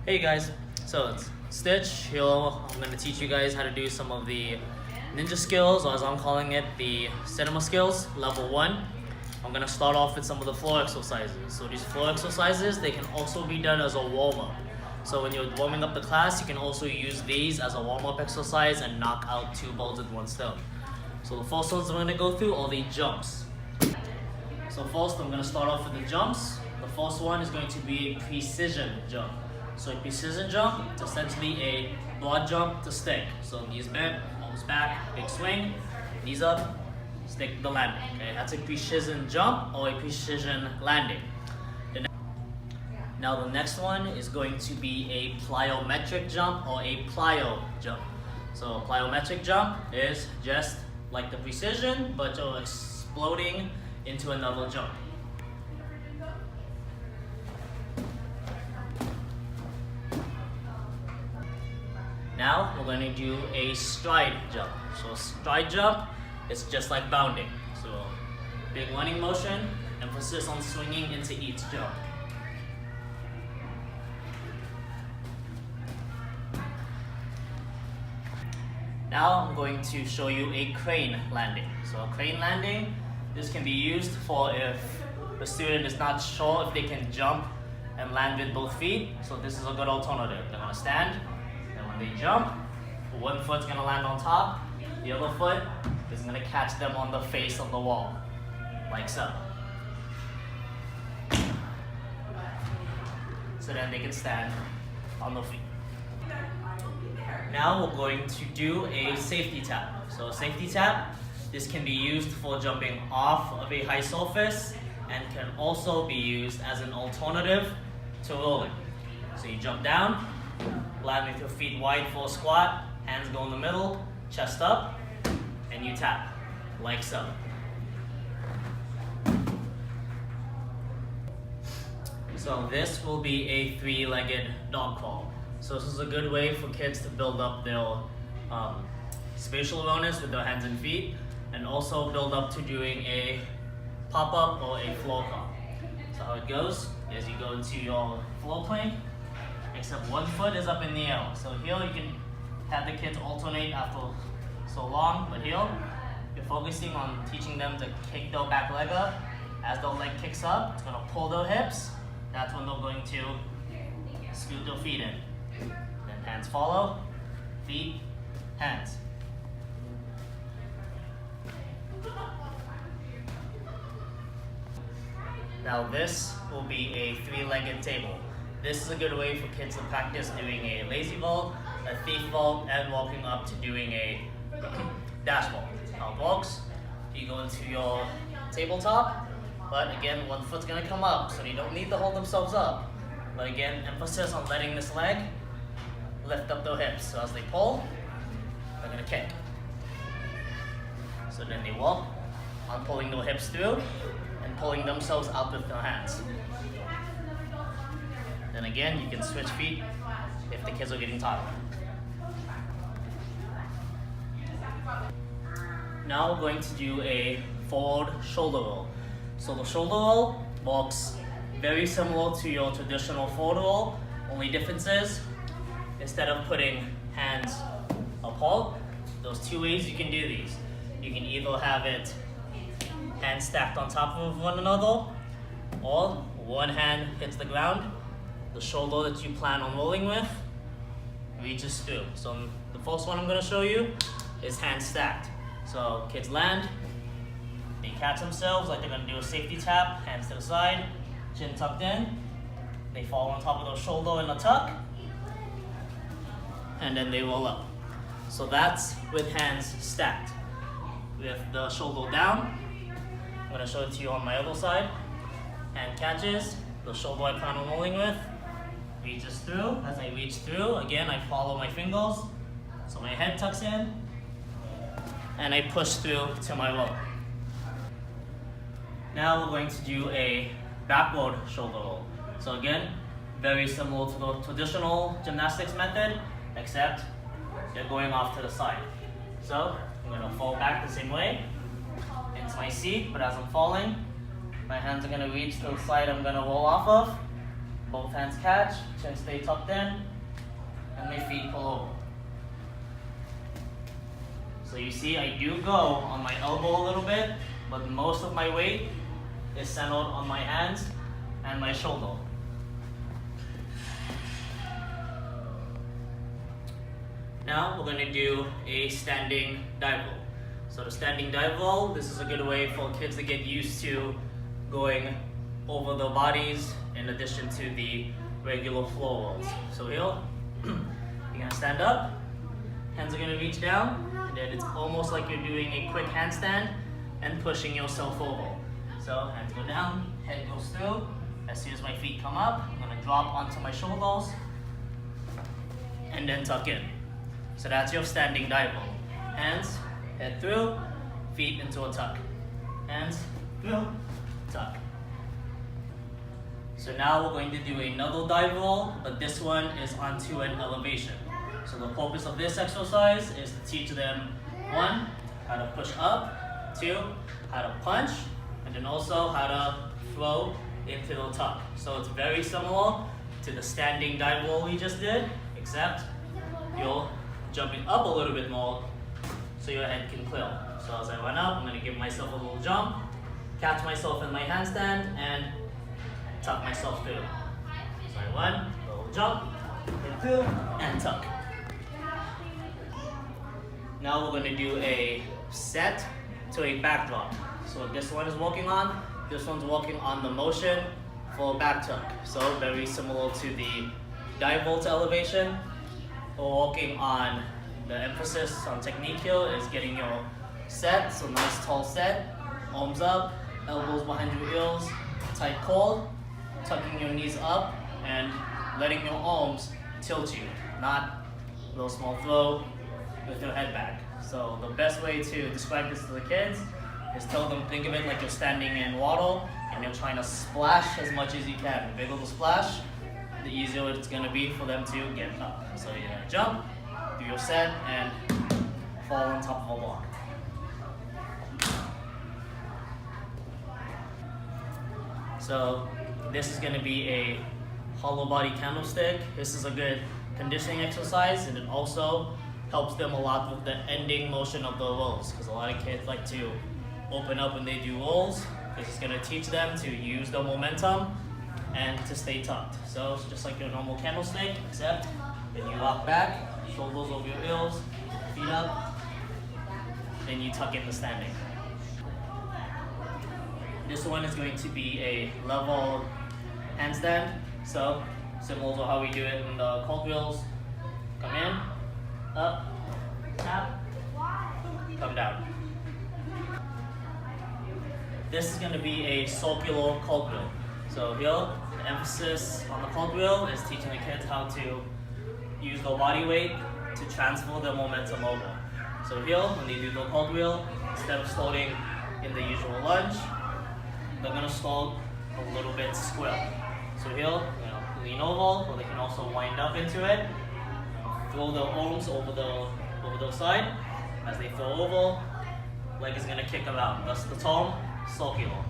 Hey guys, so it's Stitch. Here I'm going to teach you guys how to do some of the ninja skills, or as I'm calling it, the cinema skills, level 1. I'm going to start off with some of the floor exercises. So these floor exercises, they can also be done as a warm-up. So when you're warming up the class, you can also use these as a warm-up exercise and knock out 2 birds with 1 stone. So the first ones I'm going to go through are the jumps. So first I'm going to start off with the jumps. The first one is going to be a precision jump. So a precision jump is essentially a broad jump to stick. So knees bent, arms back, big swing, knees up, stick the landing. Okay, that's a precision jump or a precision landing. Now the next one is going to be a plyometric jump or a plyo jump. So a plyometric jump is just like the precision, but you're exploding into another jump. Now we're going to do a stride jump. So a stride jump is just like bounding. So big running motion, emphasis on swinging into each jump. Now I'm going to show you a crane landing. So a crane landing, this can be used for if the student is not sure if they can jump and land with both feet. So this is a good alternative. They're going to stand. They jump, one foot's gonna land on top, the other foot is gonna catch them on the face of the wall, like so. So then they can stand on their feet. Now we're going to do a safety tap. So a safety tap, this can be used for jumping off of a high surface and can also be used as an alternative to rolling. So you jump down, land with your feet wide for a squat, hands go in the middle, chest up, and you tap, like so. So this will be a 3-legged dog crawl. So this is a good way for kids to build up their spatial awareness with their hands and feet, and also build up to doing a pop-up or a floor crawl. So how it goes is you go into your floor plank, except one foot is up in the air. So here you can have the kids alternate after so long, but here you're focusing on teaching them to kick their back leg up. As their leg kicks up, it's gonna pull their hips. That's when they're going to scoot their feet in. Then hands follow, feet, hands. Now this will be a 3-legged table. This is a good way for kids to practice doing a lazy vault, a thief vault, and walking up to doing a dash vault. How it works, you go into your tabletop, but again, one foot's gonna come up, so you don't need to hold themselves up. But again, emphasis on letting this leg lift up their hips. So as they pull, they're gonna kick. So then they walk on pulling their hips through and pulling themselves out with their hands. Then again, you can switch feet if the kids are getting tired. Now we're going to do a forward shoulder roll. So the shoulder roll works very similar to your traditional forward roll. Only difference is, instead of putting hands apart, there's 2 ways you can do these. You can either have it hands stacked on top of one another, or one hand hits the ground, the shoulder that you plan on rolling with reaches through. So the first one I'm going to show you is hands stacked. So kids land, they catch themselves like they're going to do a safety tap, hands to the side, chin tucked in, they fall on top of their shoulder in a tuck, and then they roll up. So that's with hands stacked. With the shoulder down, I'm going to show it to you on my other side. Hand catches, the shoulder I plan on rolling with reaches through. As I reach through, again, I follow my fingers. So my head tucks in, and I push through to my roll. Now we're going to do a backward shoulder roll. So again, very similar to the traditional gymnastics method, except you're going off to the side. So I'm going to fall back the same way into my seat, but as I'm falling, my hands are going to reach to the side I'm going to roll off of, Both hands catch, chest stay tucked in, and my feet pull over. So you see, I do go on my elbow a little bit, but most of my weight is centered on my hands and my shoulder. Now we're going to do a standing dive roll. So the standing dive roll, this is a good way for kids to get used to going over their bodies in addition to the regular floor rolls. So here, you're going to stand up, hands are going to reach down, and then it's almost like you're doing a quick handstand and pushing yourself over. So hands go down, head goes through. As soon as my feet come up, I'm going to drop onto my shoulders and then tuck in. So that's your standing dive roll. Hands, head through, feet into a tuck. Hands, through, tuck. So now we're going to do another dive roll, but this one is onto an elevation. So the purpose of this exercise is to teach them, 1, how to push up, 2, how to punch, and then also how to throw into the tuck. So it's very similar to the standing dive roll we just did, except you're jumping up a little bit more so your head can clear. So as I run up, I'm going to give myself a little jump, catch myself in my handstand, and tuck myself through. So I run, little jump, hit through, and tuck. Now we're going to do a set to a backdrop. So this one is walking on, this one's walking on the motion for a back tuck. So very similar to the dive roll to elevation. We're walking on, the emphasis on technique here is getting your set, so nice tall set, arms up, elbows behind your ears, tight core, tucking your knees up, and letting your arms tilt you, not a little small throw with your head back. So the best way to describe this to the kids is tell them, think of it like you're standing in water and you're trying to splash as much as you can. The bigger the splash, the easier it's going to be for them to get up. So you're going to jump, do your set, and fall on top of a block. So this is going to be a hollow body candlestick. This is a good conditioning exercise, and it also helps them a lot with the ending motion of the rolls, because a lot of kids like to open up when they do rolls. This is going to teach them to use the momentum and to stay tucked. So it's just like your normal candlestick, except then you rock back, shoulders over your ears, feet up, then you tuck in the standing. This one is going to be a level handstand. So similar to how we do it in the cartwheels. Come in, up, tap, come down. This is going to be a circular cartwheel. So here, the emphasis on the cartwheel is teaching the kids how to use their body weight to transfer their momentum over. So here, when they do the cartwheel, instead of starting in the usual lunge, they're going to start a little bit square. So here, lean over, or they can also wind up into it. Throw their arms over the side. As they throw over, leg is going to kick around. That's the term circular.